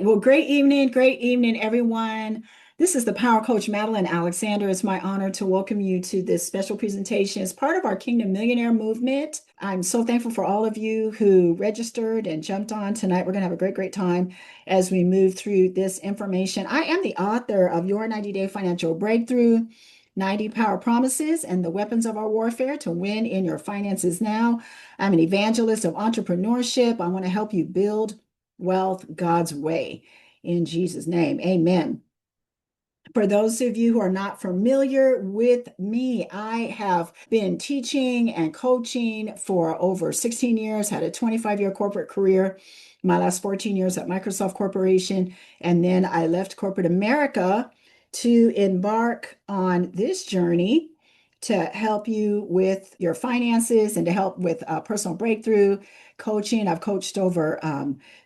Well, great evening, everyone. This is the Power Coach Madeline Alexander. It's my honor to welcome you to this special presentation as part of our Kingdom Millionaire movement. I'm so thankful for all of you who registered and jumped on tonight. We're going to have a great time as we move through this information. I am the author of Your 90-Day Financial Breakthrough, 90 Power Promises, and the Weapons of Our Warfare to Win in Your Finances Now. I'm an evangelist of entrepreneurship. I want to help you build wealth God's way. In Jesus' name, amen. For those of you who are not familiar with me, I have been teaching and coaching for over 16 years, had a 25-year corporate career, my last 14 years at Microsoft Corporation, and then I left corporate America to embark on this journey to help you with your finances and to help with personal breakthrough coaching. I've coached over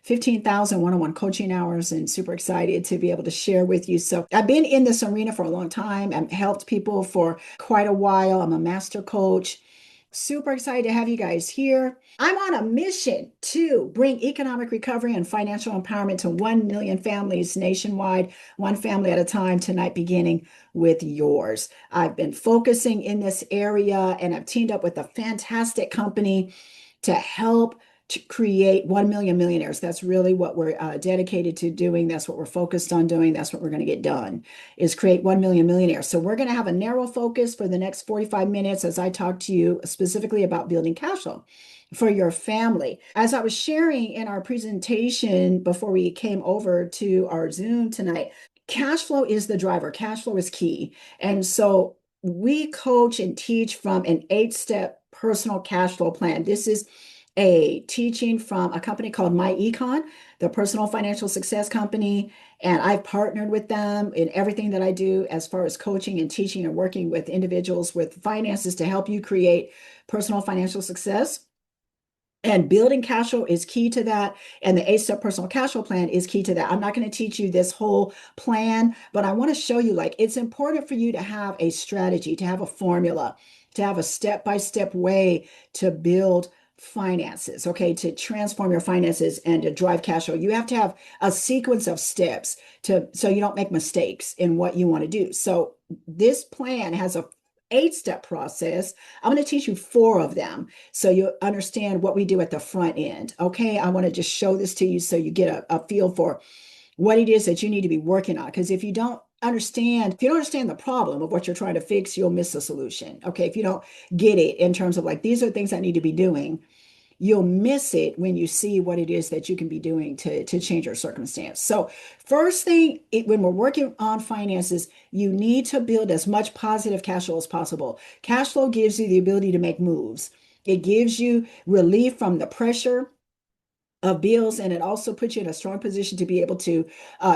15,000 one-on-one coaching hours and super excited to be able to share with you. So I've been in this arena for a long time. I've helped people for quite a while. I'm a master coach. Super excited to have you guys here. I'm on a mission to bring economic recovery and financial empowerment to 1 million families nationwide, one family at a time, tonight beginning with yours. I've been focusing in this area and I've teamed up with a fantastic company to help to create 1 million millionaires. That's really what we're dedicated to doing. That's what we're focused on doing. That's what we're going to get done, is create 1 million millionaires. So we're going to have a narrow focus for the next 45 minutes as I talk to you specifically about building cash flow for your family. As I was sharing in our presentation before we came over to our Zoom tonight, cash flow is the driver. Cash flow is key. And so we coach and teach from an 8-step personal cash flow plan. This is a teaching from a company called MyEcon, the personal financial success company. And I've partnered with them in everything that I do as far as coaching and teaching and working with individuals with finances to help you create personal financial success. And building cash flow is key to that. And the 8-step personal cash flow plan is key to that. I'm not going to teach you this whole plan, but I want to show you, like, it's important for you to have a strategy, to have a formula, to have a step-by-step way to build finances, okay, to transform your finances and to drive cash flow. You have to have a sequence of steps so you don't make mistakes in what you want to do. So this plan has a 8-step process. I'm going to teach you 4 of them so you understand what we do at the front end. Okay, I want to just show this to you so you get a feel for what it is that you need to be working on. Because if you don't understand the problem of what you're trying to fix, you'll miss the solution. Okay, if you don't get it in terms of like, these are things I need to be doing, you'll miss it when you see what it is that you can be doing to change your circumstance. So first thing, when we're working on finances, you need to build as much positive cash flow as possible. Cash flow gives you the ability to make moves. It gives you relief from the pressure of bills, and it also puts you in a strong position to be able to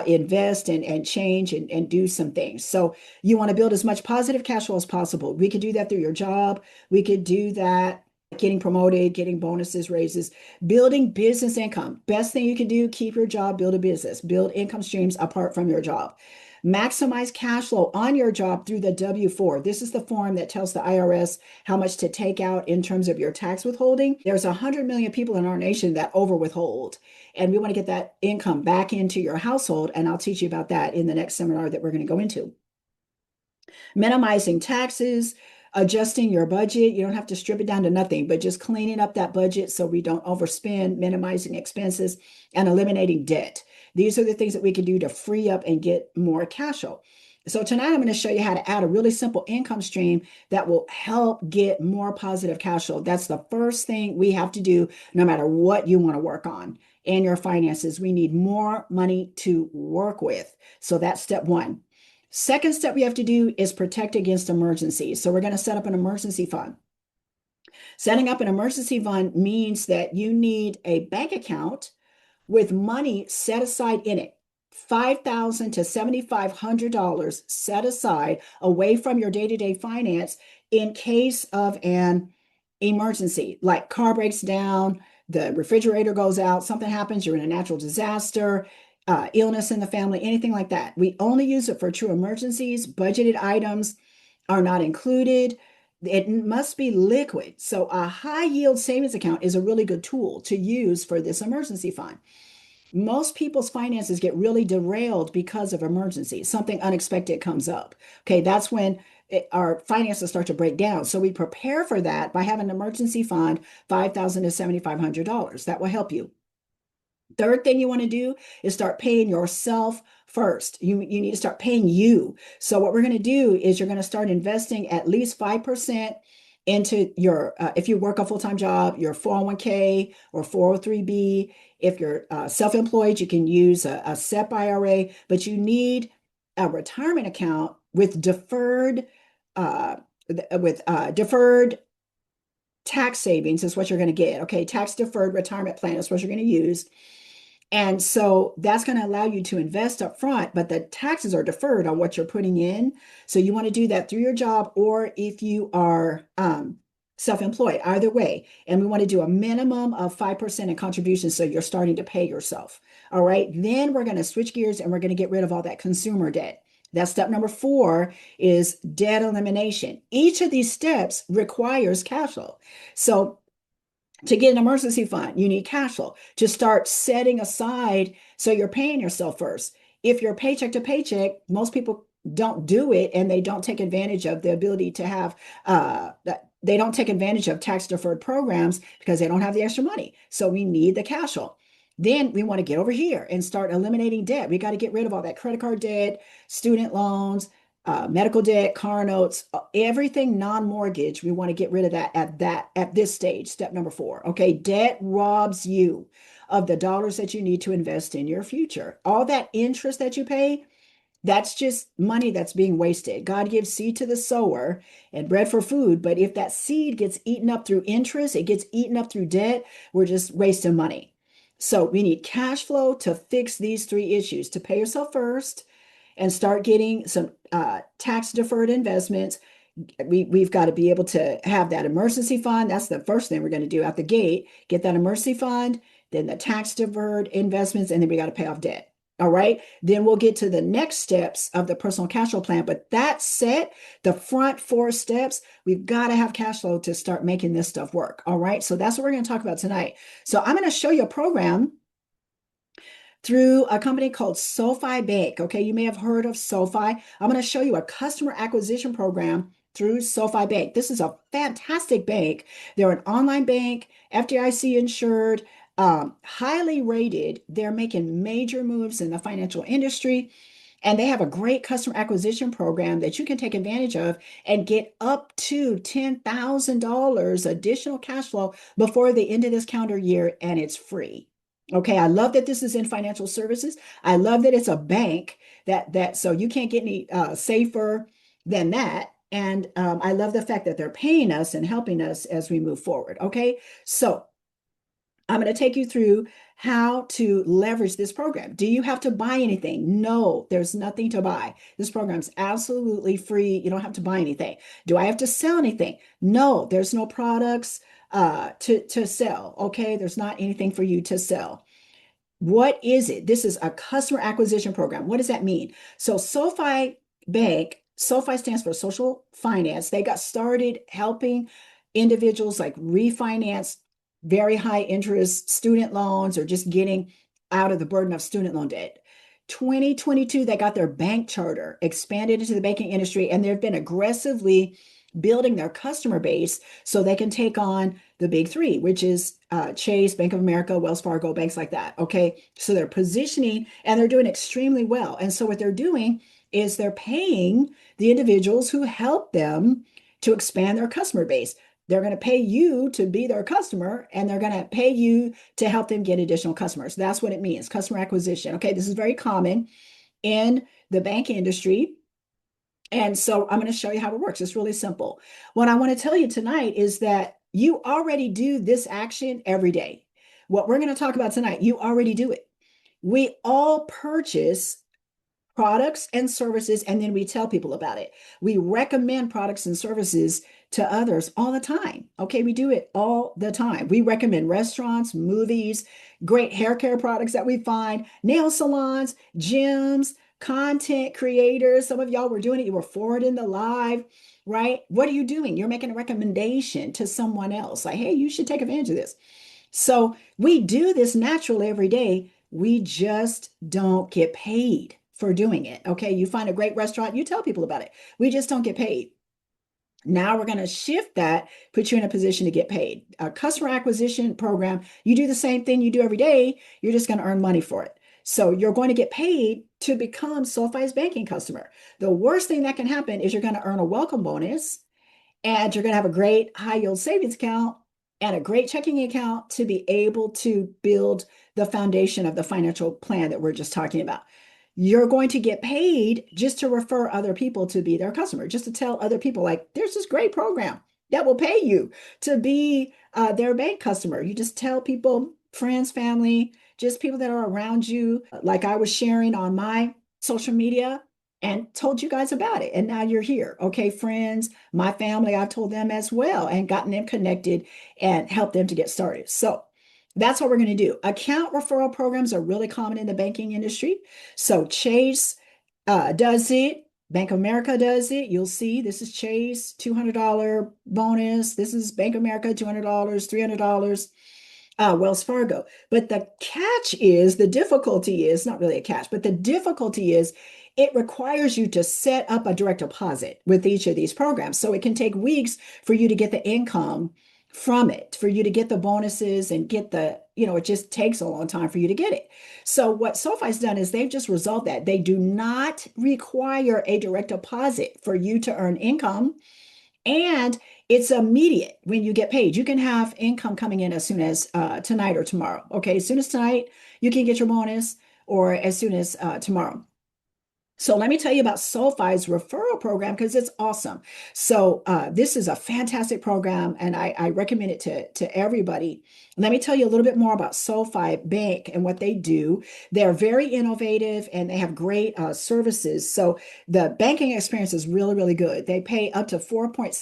invest and change and do some things. So you want to build as much positive cash flow as possible. We could do that through your job. We could do that getting promoted, getting bonuses, raises, building business income. Best thing you can do, keep your job, build a business, build income streams apart from your job. Maximize cash flow on your job through the W-4. This is the form that tells the IRS how much to take out in terms of your tax withholding. There's 100 million people in our nation that over withhold, and we want to get that income back into your household, and I'll teach you about that in the next seminar that we're going to go into. Minimizing taxes, adjusting your budget. You don't have to strip it down to nothing, but just cleaning up that budget so we don't overspend, minimizing expenses, and eliminating debt. These are the things that we can do to free up and get more cash flow. So tonight I'm going to show you how to add a really simple income stream that will help get more positive cash flow. That's the first thing we have to do no matter what you want to work on in your finances. We need more money to work with. So that's step 1. Second step we have to do is protect against emergencies. So we're going to set up an emergency fund. Setting up an emergency fund means that you need a bank account with money set aside in it. $5,000 to $7,500 set aside away from your day-to-day finance in case of an emergency, like car breaks down, the refrigerator goes out, something happens, you're in a natural disaster, illness in the family, anything like that. We only use it for true emergencies. Budgeted items are not included. It must be liquid. So a high yield savings account is a really good tool to use for this emergency fund. Most people's finances get really derailed because of emergencies. Something unexpected comes up. Okay, that's when our finances start to break down. So we prepare for that by having an emergency fund, $5,000 to $7,500. That will help you. Third thing you want to do is start paying yourself first. You need to start paying you. So what we're going to do is you're going to start investing at least 5% into your, if you work a full-time job, your 401k or 403b. If you're self-employed, you can use a SEP IRA, but you need a retirement account with uh, deferred tax savings is what you're going to get. Okay, tax deferred retirement plan is what you're going to use. And so that's going to allow you to invest up front, but the taxes are deferred on what you're putting in. So you want to do that through your job or if you are self-employed, either way. And we want to do a minimum of 5% in contributions. So you're starting to pay yourself. All right. Then we're going to switch gears and we're going to get rid of all that consumer debt. That's step number 4 is debt elimination. Each of these steps requires cash flow. So to get an emergency fund, you need cash flow to start setting aside. So you're paying yourself first. If you're paycheck to paycheck, most people don't do it and they don't take advantage of the ability to have that they don't take advantage of tax deferred programs because they don't have the extra money. So we need the cash flow. Then we want to get over here and start eliminating debt. We got to get rid of all that credit card debt, student loans, medical debt, car notes, everything non-mortgage. We want to get rid of that at this stage, step number 4. Okay, debt robs you of the dollars that you need to invest in your future. All that interest that you pay, that's just money that's being wasted. God gives seed to the sower and bread for food, but if that seed gets eaten up through interest, it gets eaten up through debt, we're just wasting money. So we need cash flow to fix these 3 issues, to pay yourself first and start getting some tax deferred investments. We've got to be able to have that emergency fund. That's the first thing we're going to do out the gate. Get that emergency fund, then the tax deferred investments, and then we got to pay off debt. All right. Then we'll get to the next steps of the personal cash flow plan. But that set, the front 4 steps, we've got to have cash flow to start making this stuff work. All right. So that's what we're going to talk about tonight. So I'm going to show you a program through a company called SoFi Bank. Okay, you may have heard of SoFi. I'm going to show you a customer acquisition program through SoFi Bank. This is a fantastic bank. They're an online bank, FDIC insured, highly rated. They're making major moves in the financial industry. And they have a great customer acquisition program that you can take advantage of and get up to $10,000 additional cash flow before the end of this calendar year, and it's free. Okay, I love that this is in financial services. I love that it's a bank that so you can't get any safer than that. And I love the fact that they're paying us and helping us as we move forward. Okay, so I'm going to take you through how to leverage this program. Do you have to buy anything? No, there's nothing to buy. This program's absolutely free. You don't have to buy anything. Do I have to sell anything? No, there's no products to sell. Okay, there's not anything for you to sell. What is it? This is a customer acquisition program. What does that mean? So SoFi Bank, SoFi stands for social finance. They got started helping individuals like refinance very high interest student loans or just getting out of the burden of student loan debt. 2022, they got their bank charter, expanded into the banking industry, and they've been aggressively building their customer base so they can take on the big 3, which is Chase, Bank of America, Wells Fargo, banks like that. Okay. So they're positioning and they're doing extremely well. And so what they're doing is they're paying the individuals who help them to expand their customer base. They're going to pay you to be their customer and they're going to pay you to help them get additional customers. That's what it means, customer acquisition. Okay. This is very common in the bank industry. And so I'm going to show you how it works. It's really simple. What I want to tell you tonight is that you already do this action every day. What we're going to talk about tonight, you already do it. We all purchase products and services, and then we tell people about it. We recommend products and services to others all the time. Okay, we do it all the time. We recommend restaurants, movies, great hair care products that we find, nail salons, gyms, content creators. Some of y'all were doing it. You were forwarding the live, right? What are you doing? You're making a recommendation to someone else. Like, hey, you should take advantage of this. So we do this naturally every day. We just don't get paid for doing it. Okay. You find a great restaurant, you tell people about it. We just don't get paid. Now we're going to shift that, put you in a position to get paid. A customer acquisition program, you do the same thing you do every day, you're just going to earn money for it. So you're going to get paid to become SoFi's banking customer. The worst thing that can happen is you're going to earn a welcome bonus and you're going to have a great high yield savings account and a great checking account to be able to build the foundation of the financial plan that we're just talking about. You're going to get paid just to refer other people to be their customer, just to tell other people, like, there's this great program that will pay you to be their bank customer. You just tell people, friends, family, just people that are around you, like I was sharing on my social media and told you guys about it. And now you're here. Okay, friends, my family, I've told them as well and gotten them connected and helped them to get started. So that's what we're going to do. Account referral programs are really common in the banking industry. So Chase does it. Bank of America does it. You'll see this is Chase, $200 bonus. This is Bank of America, $200, $300. Wells Fargo. But the catch is, the difficulty is not really a catch, but the difficulty is it requires you to set up a direct deposit with each of these programs. So it can take weeks for you to get the income from it, for you to get the bonuses and get the, it just takes a long time for you to get it. So what SoFi's done is they've just resolved that. They do not require a direct deposit for you to earn income. And it's immediate when you get paid. You can have income coming in as soon as tonight or tomorrow. Okay, as soon as tonight, you can get your bonus, or as soon as tomorrow. So let me tell you about SoFi's referral program because it's awesome. So this is a fantastic program, and I recommend it to everybody. Let me tell you a little bit more about SoFi Bank and what they do. They're very innovative and they have great services. So the banking experience is really, really good. They pay up to 4.6%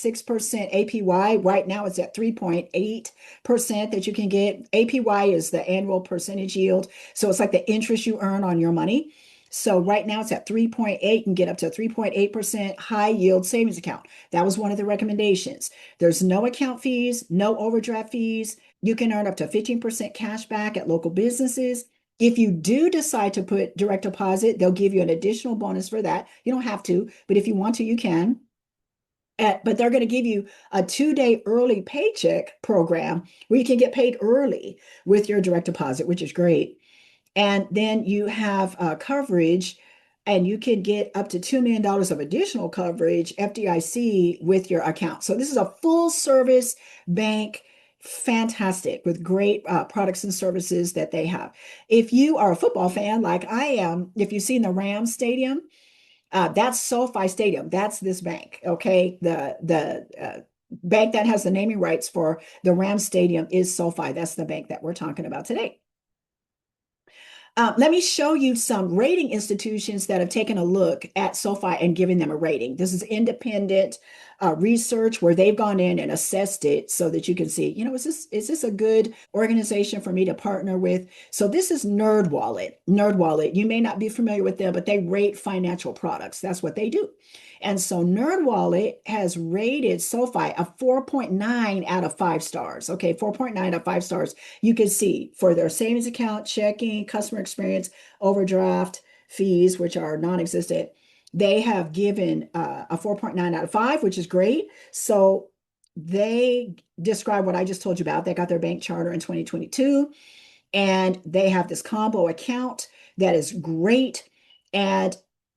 APY. Right now it's at 3.8% that you can get. APY is the annual percentage yield. So it's like the interest you earn on your money. So right now it's at 3.8 and get up to 3.8% high yield savings account. That was one of the recommendations. There's no account fees, no overdraft fees. You can earn up to 15% cash back at local businesses. If you do decide to put direct deposit, they'll give you an additional bonus for that. You don't have to, but if you want to, you can. But they're going to give you a 2-day early paycheck program where you can get paid early with your direct deposit, which is great. And then you have coverage, and you can get up to $2 million of additional coverage, FDIC, with your account. So this is a full service bank, fantastic, with great products and services that they have. If you are a football fan like I am, if you've seen the Rams Stadium, that's SoFi Stadium. That's this bank, okay? The bank that has the naming rights for the Rams Stadium is SoFi. That's the bank that we're talking about today. Let me show you some rating institutions that have taken a look at SoFi and given them a rating. This is independent research where they've gone in and assessed it so that you can see, is this a good organization for me to partner with? So this is NerdWallet. NerdWallet, you may not be familiar with them, but they rate financial products. That's what they do. And so NerdWallet has rated SoFi a 4.9 out of 5 stars. Okay, 4.9 out of 5 stars. You can see for their savings account, checking, customer experience, overdraft fees, which are non-existent. They have given a 4.9 out of 5, which is great. So they describe what I just told you about. They got their bank charter in 2022, and they have this combo account that is great. And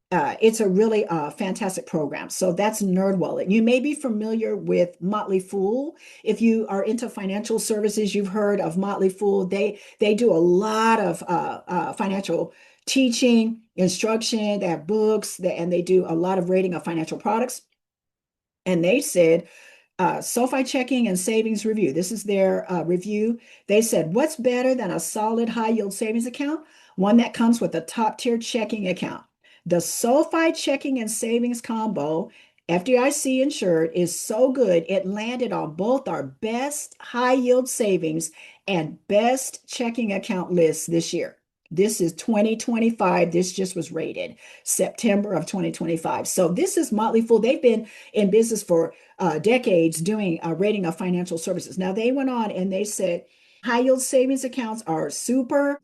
it's a really fantastic program. So that's NerdWallet. You may be familiar with Motley Fool. If you are into financial services, you've heard of Motley Fool. They do a lot of financial teaching, instruction. They have books, and they do a lot of rating of financial products. And they said, SoFi Checking and Savings Review. This is their review. They said, what's better than a solid high yield savings account? One that comes with a top tier checking account. The SoFi checking and savings combo, FDIC insured, is so good it landed on both our best high yield savings and best checking account lists this year. This is 2025. This just was rated September of 2025. So this is Motley Fool. They've been in business for decades doing a rating of financial services. Now they went on and they said, High yield savings accounts are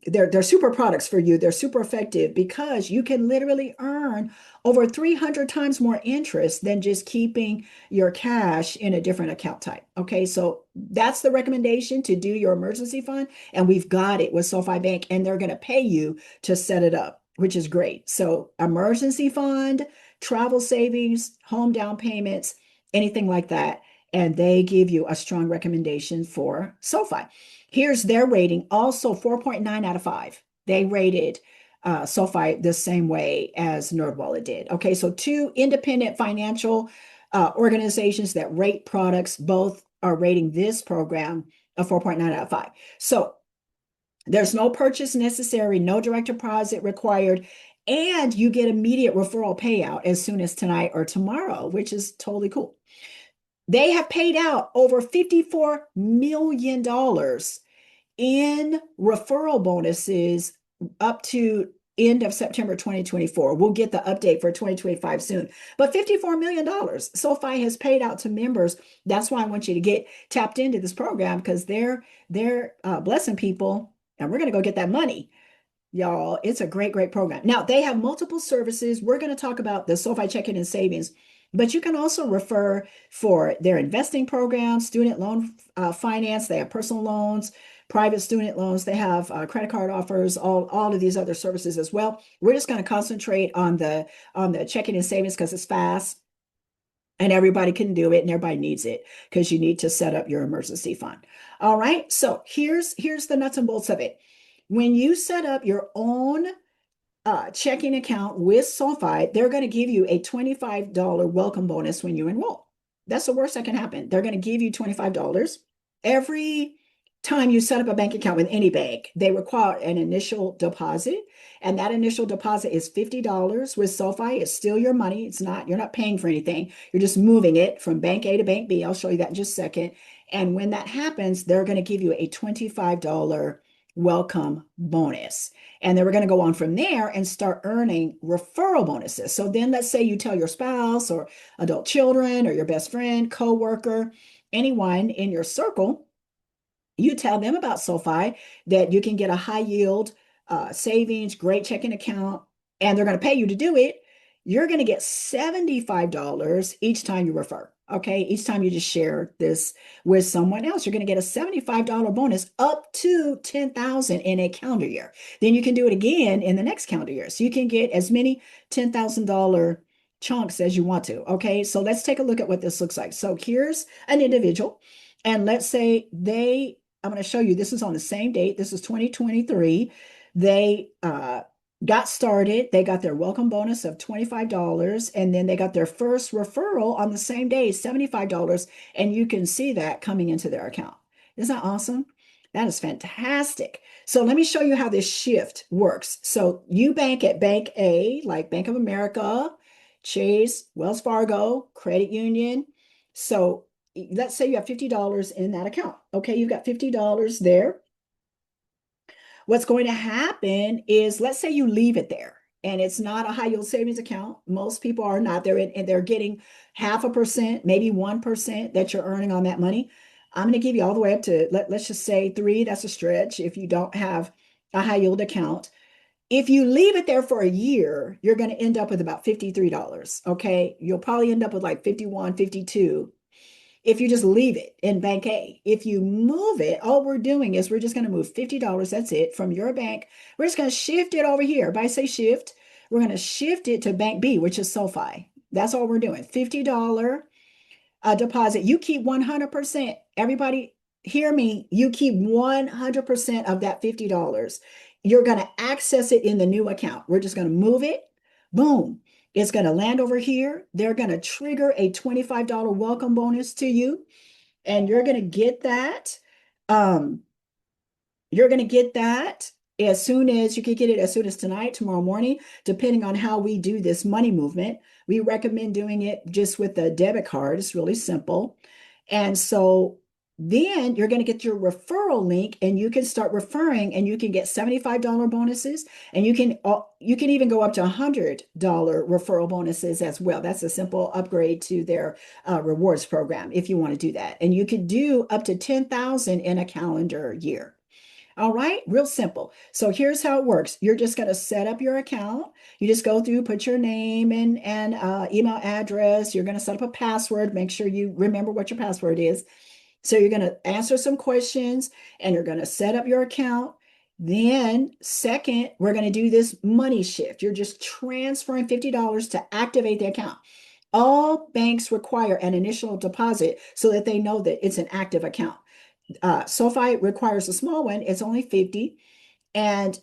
they're super products for you. They're super effective because you can literally earn over 300 times more interest than just keeping your cash in a different account type. Okay, so that's the recommendation, to do your emergency fund. And we've got it with SoFi Bank, and they're going to pay you to set it up, which is great. So, emergency fund, travel savings, home down payments, anything like that. And they give you a strong recommendation for SoFi. Here's their rating, also 4.9 out of 5. They rated SoFi the same way as NerdWallet did. Okay, so two independent financial organizations that rate products both are rating this program a 4.9 out of 5. So there's no purchase necessary, no direct deposit required, and you get immediate referral payout as soon as tonight or tomorrow, which is totally cool. They have paid out over $54 million in referral bonuses up to end of September 2024. We'll get the update for 2025 soon. But $54 million SoFi has paid out to members. That's why I want you to get tapped into this program, because they're blessing people, and we're going to go get that money. Y'all, it's a great, great program. Now, they have multiple services. We're going to talk about the SoFi checking and savings, but you can also refer for their investing program, student loan finance. They have personal loans, private student loans. They have credit card offers, all of these other services as well. We're just going to concentrate on the checking and savings because it's fast and everybody can do it and everybody needs it, because you need to set up your emergency fund. All right. So here's the nuts and bolts of it. When you set up your own checking account with SoFi, they're going to give you a $25 welcome bonus when you enroll. That's the worst that can happen. They're going to give you $25. Every time you set up a bank account with any bank, they require an initial deposit, and that initial deposit is $50. With SoFi, it's still your money. You're not paying for anything. You're just moving it from bank A to bank B. I'll show you that in just a second. And when that happens, they're going to give you a $25 welcome bonus. And then we're going to go on from there and start earning referral bonuses. So then let's say you tell your spouse or adult children or your best friend, coworker, anyone in your circle, you tell them about SoFi, that you can get a high yield savings, great checking account, and they're going to pay you to do it. You're going to get $75 each time you refer. Okay, each time you just share this with someone else, you're going to get a $75 bonus up to $10,000 in a calendar year. Then you can do it again in the next calendar year. So you can get as many $10,000 chunks as you want to. Okay, so let's take a look at what this looks like. So here's an individual, and let's say I'm going to show you, this is on the same date. This is 2023. They got started. They got their welcome bonus of $25, and then they got their first referral on the same day, $75, and you can see that coming into their account. Isn't that awesome? That is fantastic. So let me show you how this shift works. So you bank at Bank A, like Bank of America, Chase, Wells Fargo, Credit Union. So let's say you have $50 in that account. Okay, you've got $50 there. What's going to happen is, let's say you leave it there and it's not a high yield savings account. Most people are not there, and they're getting 0.5%, maybe 1% that you're earning on that money. I'm going to give you all the way up to, let's just say 3. That's a stretch if you don't have a high yield account. If you leave it there for a year, you're going to end up with about $53. Okay, you'll probably end up with like 51, 52 if you just leave it in Bank A. If you move it, all we're doing is we're just going to move $50, that's it, from your bank. We're just going to shift it over here. By say shift, we're going to shift it to Bank B, which is SoFi. That's all we're doing. $50 deposit. You keep 100%. Everybody hear me. You keep 100% of that $50. You're going to access it in the new account. We're just going to move it. Boom. It's going to land over here. They're going to trigger a $25 welcome bonus to you, and you're going to get that. You're going to get that as soon as you can get it, as soon as tonight, tomorrow morning, depending on how we do this money movement. We recommend doing it just with a debit card. It's really simple. And so Then you're going to get your referral link and you can start referring and you can get $75 bonuses and you can even go up to $100 referral bonuses as well. That's a simple upgrade to their rewards program if you want to do that. And you could do up to 10,000 in a calendar year. All right, real simple. So here's how it works. You're just going to set up your account. You just go through, put your name and email address. You're going to set up a password. Make sure you remember what your password is. So you're going to answer some questions and you're going to set up your account. Then, second, we're going to do this money shift. You're just transferring $50 to activate the account. All banks require an initial deposit so that they know that it's an active account. SoFi requires a small one, it's only 50, and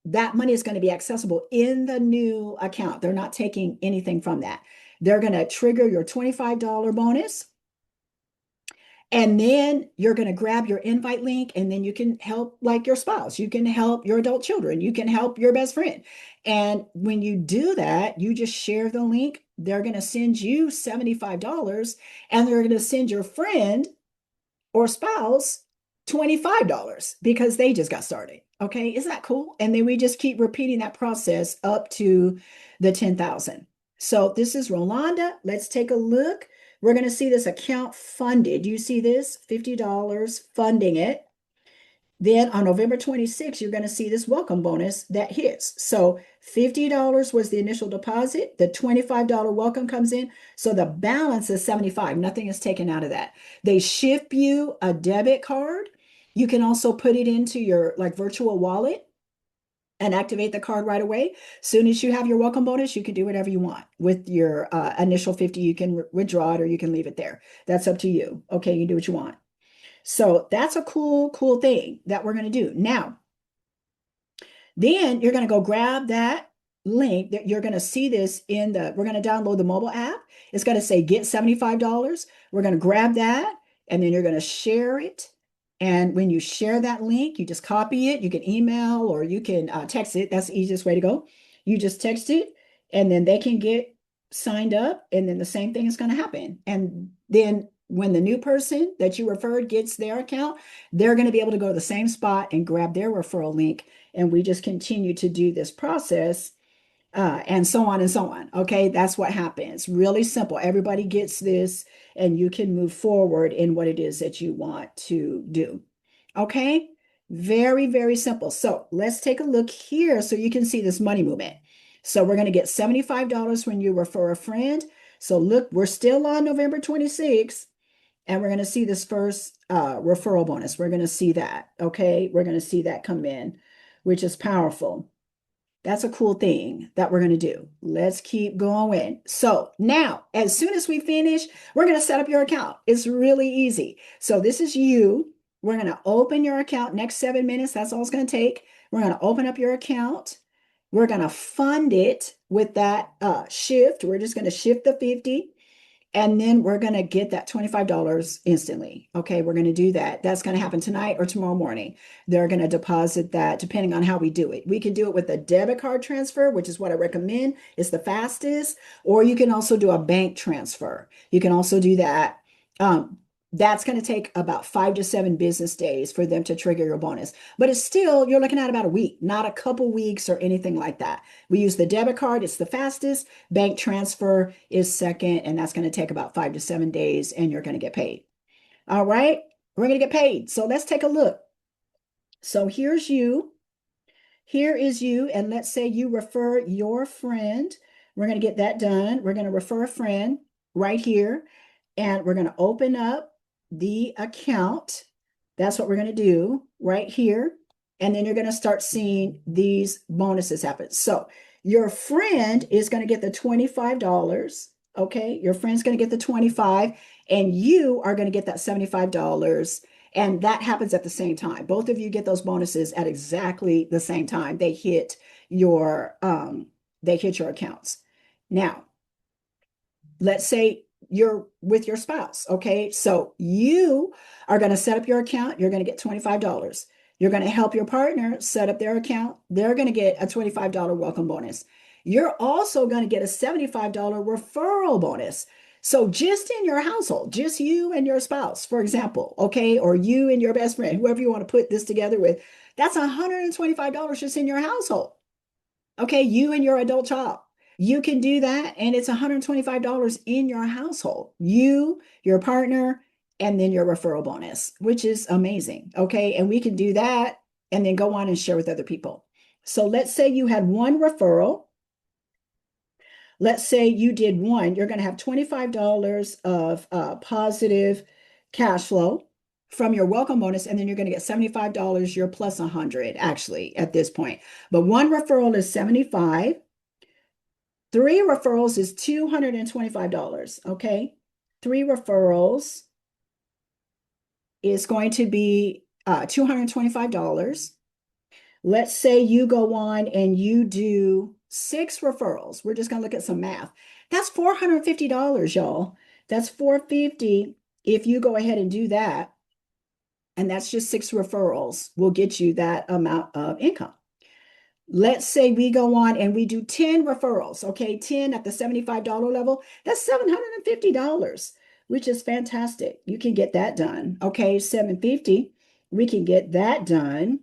that money is going to be accessible in the new account. They're not taking anything from that. They're going to trigger your $25 bonus. And then you're going to grab your invite link, and then you can help like your spouse, you can help your adult children, you can help your best friend. And when you do that, you just share the link. They're going to send you $75, and they're going to send your friend or spouse $25 because they just got started. Okay, isn't that cool? And then we just keep repeating that process up to the 10,000. So this is Rolanda. Let's take a look. We're going to see this account funded. You see this $50 funding it. Then on November 26th, you're going to see this welcome bonus that hits. So $50 was the initial deposit. The $25 welcome comes in. So the balance is 75. Nothing is taken out of that. They ship you a debit card. You can also put it into your like virtual wallet and activate the card right away. Soon as you have your welcome bonus, you can do whatever you want with your initial 50. You can withdraw it or you can leave it there. That's up to you. Okay, you do what you want. So that's a cool thing that we're going to do. Now, then you're going to go grab that link that you're going to see this we're going to download the mobile app. It's going to say get $75. We're going to grab that and then you're going to share it. And when you share that link, you just copy it. You can email or you can text it. That's the easiest way to go. You just text it and then they can get signed up and then the same thing is going to happen. And then when the new person that you referred gets their account, they're going to be able to go to the same spot and grab their referral link. And we just continue to do this process and so on and so on. Okay, that's what happens. Really simple. Everybody gets this and you can move forward in what it is that you want to do. Okay, very, very simple. So let's take a look here so you can see this money movement. So we're going to get $75 when you refer a friend. So look, we're still on November 26th. And we're going to see this first referral bonus. We're going to see that. Okay. We're going to see that come in, which is powerful. That's a cool thing that we're going to do. Let's keep going. So now, as soon as we finish, we're going to set up your account. It's really easy. So this is you. We're going to open your account next 7 minutes. That's all it's going to take. We're going to open up your account. We're going to fund it with that shift. We're just going to shift the 50. And then we're going to get that $25 instantly. Okay, we're going to do that. That's going to happen tonight or tomorrow morning. They're going to deposit that depending on how we do it. We can do it with a debit card transfer, which is what I recommend. It's the fastest. Or you can also do a bank transfer. You can also do that. That's going to take about 5 to 7 business days for them to trigger your bonus. But it's still, you're looking at about a week, not a couple weeks or anything like that. We use the debit card. It's the fastest. Bank transfer is second, and that's going to take about 5 to 7 days, and you're going to get paid. All right, we're going to get paid. So let's take a look. So here's you. Here is you, and let's say you refer your friend. We're going to get that done. We're going to refer a friend right here, and we're going to open up the account. That's what we're going to do right here. And then you're going to start seeing these bonuses happen. So your friend is going to get the $25. Okay. Your friend's going to get the 25 and you are going to get that $75. And that happens at the same time. Both of you get those bonuses at exactly the same time. They hit your accounts. Now, let's say you're with your spouse. Okay. So you are going to set up your account. You're going to get $25. You're going to help your partner set up their account. They're going to get a $25 welcome bonus. You're also going to get a $75 referral bonus. So just in your household, just you and your spouse, for example, okay, or you and your best friend, whoever you want to put this together with, that's $125 just in your household. Okay, you and your adult child. You can do that, and it's $125 in your household. You, your partner, and then your referral bonus, which is amazing. Okay, and we can do that and then go on and share with other people. So let's say you had one referral. Let's say you did one, you're going to have $25 of positive cash flow from your welcome bonus, and then you're going to get $75. You're plus 100 actually at this point. But one referral is 75. Three referrals is $225. Okay. Three referrals is going to be $225. Let's say you go on and you do six referrals. We're just going to look at some math. That's $450, y'all. That's $450 if you go ahead and do that. And that's just six referrals will get you that amount of income. Let's say we go on and we do 10 referrals, okay? 10 at the $75 level, that's $750, which is fantastic. You can get that done, okay? $750, we can get that done.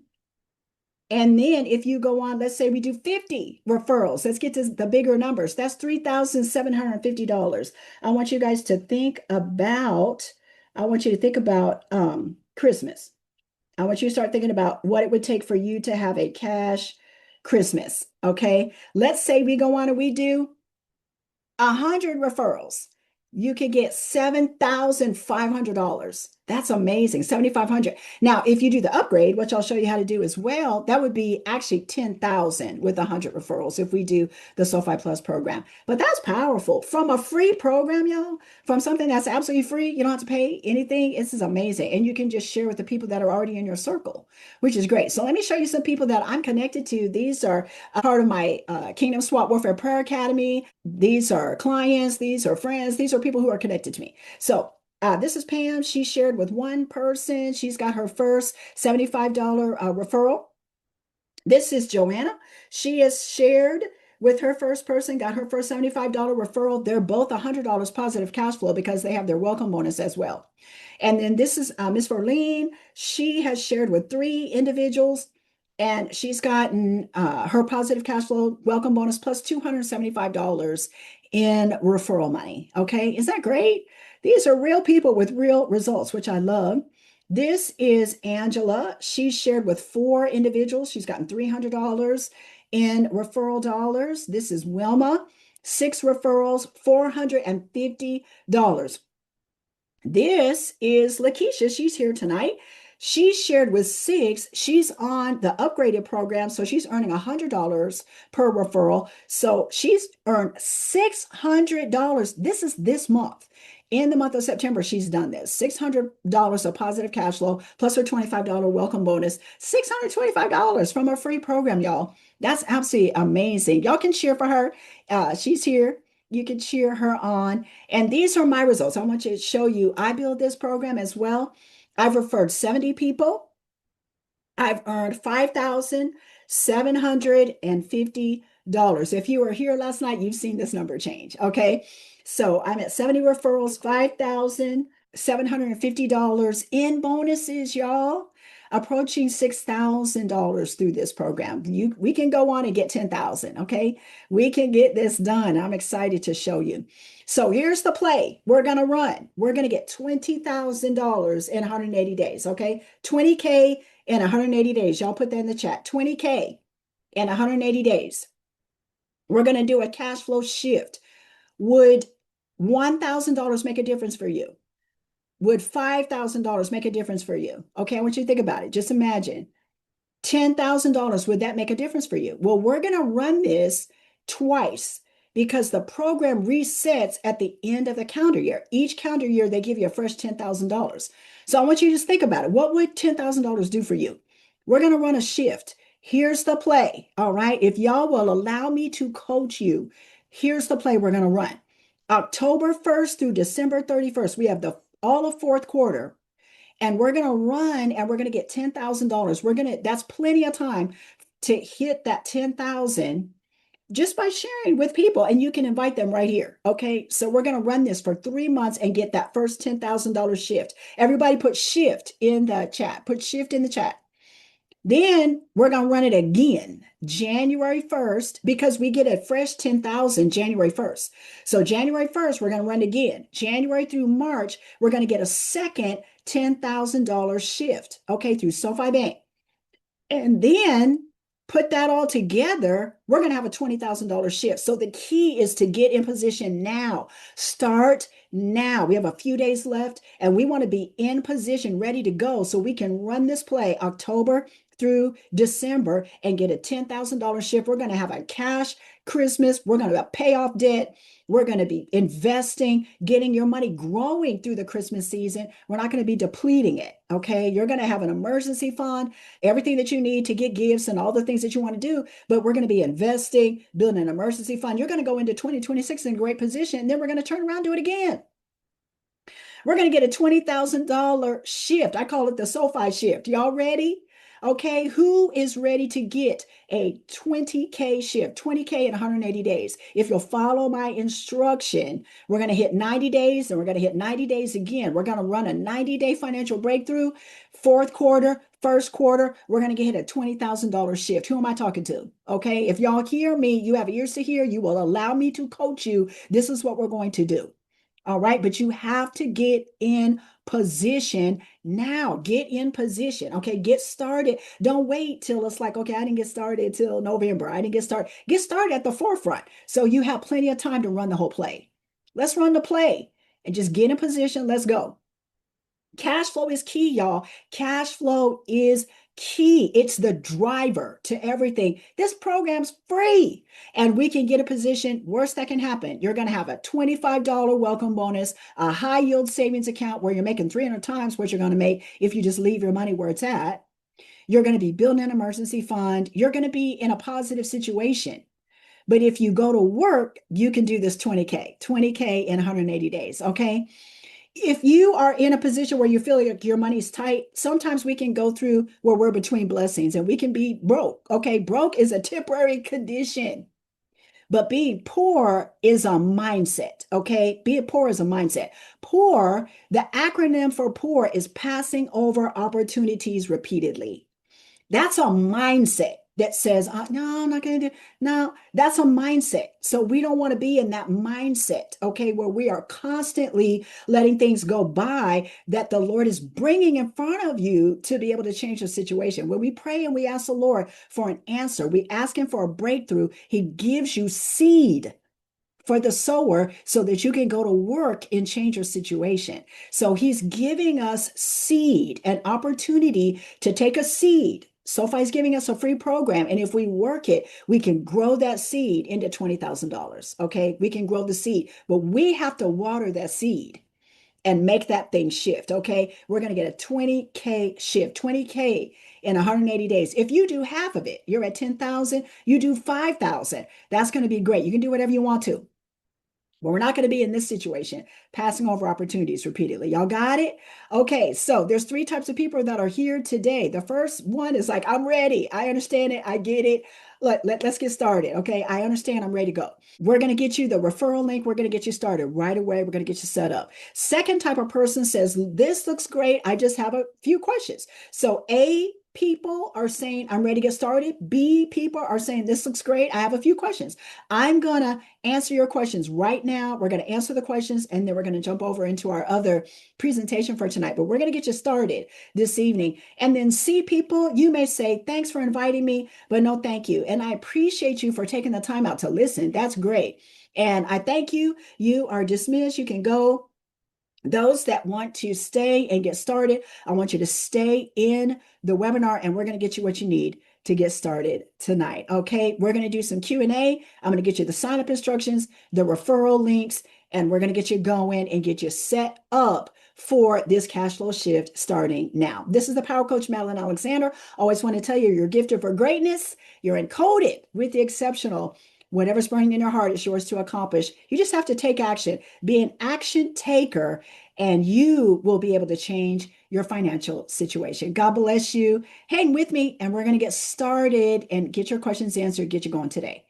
And then if you go on, let's say we do 50 referrals, let's get to the bigger numbers. That's $3,750. I want you guys to think about, I want you to think about Christmas. I want you to start thinking about what it would take for you to have a cash Christmas. Okay. Let's say we go on and we do 100 referrals. You could get $7,500. That's amazing. $7,500. Now, if you do the upgrade, which I'll show you how to do as well, that would be actually 10,000 with 100 referrals if we do the SoFi Plus program. But that's powerful. From a free program, y'all, from something that's absolutely free, you don't have to pay anything. This is amazing. And you can just share with the people that are already in your circle, which is great. So let me show you some people that I'm connected to. These are a part of my Kingdom SWAT Warfare Prayer Academy. These are clients. These are friends. These are people who are connected to me. So this is Pam. She shared with one person. She's got her first $75 referral. This is Joanna. She has shared with her first person, got her first $75 referral. They're both $100 positive cash flow because they have their welcome bonus as well. And then this is Miss Verlene. She has shared with three individuals, and she's gotten her positive cash flow welcome bonus plus $275 in referral money. Okay, is that great? These are real people with real results, which I love. This is Angela. She shared with four individuals. She's gotten $300 in referral dollars. This is Wilma. Six referrals, $450. This is Lakeisha. She's here tonight. She shared with six. She's on the upgraded program, so she's earning $100 per referral. So she's earned $600. This is this month. In the month of September, she's done this. $600 of positive cash flow plus her $25 welcome bonus. $625 from a free program, y'all. That's absolutely amazing. Y'all can cheer for her. She's here. You can cheer her on. And these are my results. I want you to show you. I build this program as well. I've referred 70 people. I've earned $5,750. If you were here last night, you've seen this number change. Okay. So I'm at 70 referrals, $5,750 in bonuses, y'all. Approaching $6,000 through this program. We can go on and get 10,000. Okay. We can get this done. I'm excited to show you. So here's the play we're going to run. We're going to get $20,000 in 180 days. Okay. 20K in 180 days. Y'all put that in the chat. 20K in 180 days. We're going to do a cash flow shift. Would $1,000 make a difference for you? Would $5,000 make a difference for you? Okay, I want you to think about it. Just imagine $10,000. Would that make a difference for you? Well, we're going to run this twice because the program resets at the end of the calendar year. Each calendar year, they give you a fresh $10,000. So I want you to just think about it. What would $10,000 do for you? We're going to run a shift. Here's the play. All right. If y'all will allow me to coach you, here's the play we're going to run. October 1st through December 31st, we have all of fourth quarter, and we're going to run and we're going to get $10,000. That's plenty of time to hit that 10,000 just by sharing with people, and you can invite them right here. Okay. So we're going to run this for 3 months and get that first $10,000 shift. Everybody put shift in the chat, put shift in the chat. Then we're going to run it again January 1st because we get a fresh 10,000 January 1st. So January 1st, we're going to run it again. January through March, we're going to get a second $10,000 shift, okay, through SoFi Bank. And then put that all together, we're going to have a $20,000 shift. So the key is to get in position now. Start now. We have a few days left and we want to be in position, ready to go so we can run this play October through December and get a $10,000 shift. We're going to have a cash Christmas. We're going to pay off debt. We're going to be investing, getting your money growing through the Christmas season. We're not going to be depleting it. Okay. You're going to have an emergency fund, everything that you need to get gifts and all the things that you want to do. But we're going to be investing, building an emergency fund. You're going to go into 2026 in a great position. And then we're going to turn around and do it again. We're going to get a $20,000 shift. I call it the SoFi shift. Y'all ready? Okay, who is ready to get a 20K shift, 20K in 180 days? If you'll follow my instruction, we're going to hit 90 days and we're going to hit 90 days again. We're going to run a 90-day financial breakthrough. Fourth quarter, first quarter, we're going to get a $20,000 shift. Who am I talking to? Okay, if y'all hear me, you have ears to hear, you will allow me to coach you. This is what we're going to do. All right, but you have to get in position now. Get in position. Okay, get started. Don't wait till it's like, okay, I didn't get started till November. I didn't get started. Get started at the forefront. So you have plenty of time to run the whole play. Let's run the play and just get in position. Let's go. Cash flow is key, y'all. Cash flow is key. It's the driver to everything. This program's free and we can get a position. Worst that can happen, you're going to have a $25 welcome bonus, a high yield savings account where you're making 300 times what you're going to make if you just leave your money where it's at. You're going to be building an emergency fund. You're going to be in a positive situation. But if you go to work, you can do this 20K in 180 days. Okay. If you are in a position where you feel like your money's tight, sometimes we can go through where we're between blessings and we can be broke. Okay, broke is a temporary condition, but being poor is a mindset. Okay, being poor is a mindset. Poor, the acronym for poor is passing over opportunities repeatedly. That's a mindset that says, no, I'm not going to do. No, that's a mindset. So we don't want to be in that mindset, okay, where we are constantly letting things go by that the Lord is bringing in front of you to be able to change the situation. When we pray and we ask the Lord for an answer, we ask him for a breakthrough. He gives you seed for the sower so that you can go to work and change your situation. So he's giving us seed, an opportunity to take a seed. SoFi is giving us a free program. And if we work it, we can grow that seed into $20,000. Okay. We can grow the seed, but we have to water that seed and make that thing shift. Okay. We're going to get a 20K shift, 20K in 180 days. If you do half of it, you're at 10,000, you do 5,000. That's going to be great. You can do whatever you want to. But we're not going to be in this situation, passing over opportunities repeatedly. Y'all got it? Okay, so there's three types of people that are here today. The first one is like, I'm ready. I understand it. I get it. Let's get started. Okay, I understand. I'm ready to go. We're going to get you the referral link. We're going to get you started right away. We're going to get you set up. Second type of person says, this looks great. I just have a few questions. So A, people are saying, I'm ready to get started. B, people are saying, this looks great. I have a few questions. I'm going to answer your questions right now. We're going to answer the questions and then we're going to jump over into our other presentation for tonight. But we're going to get you started this evening. And then C, people, you may say, thanks for inviting me, but no, thank you. And I appreciate you for taking the time out to listen. That's great. And I thank you. You are dismissed. You can go. Those that want to stay and get started, I want you to stay in the webinar and we're going to get you what you need to get started tonight. Okay, we're going to do some Q&A. I'm going to get you the sign-up instructions, the referral links, and we're going to get you going and get you set up for this cash flow shift starting now. This is the Power Coach, Madeline Alexander. Always want to tell you, you're gifted for greatness. You're encoded with the exceptional. Whatever's burning in your heart is yours to accomplish. You just have to take action, be an action taker, and you will be able to change your financial situation. God bless you. Hang with me, and we're going to get started and get your questions answered, get you going today.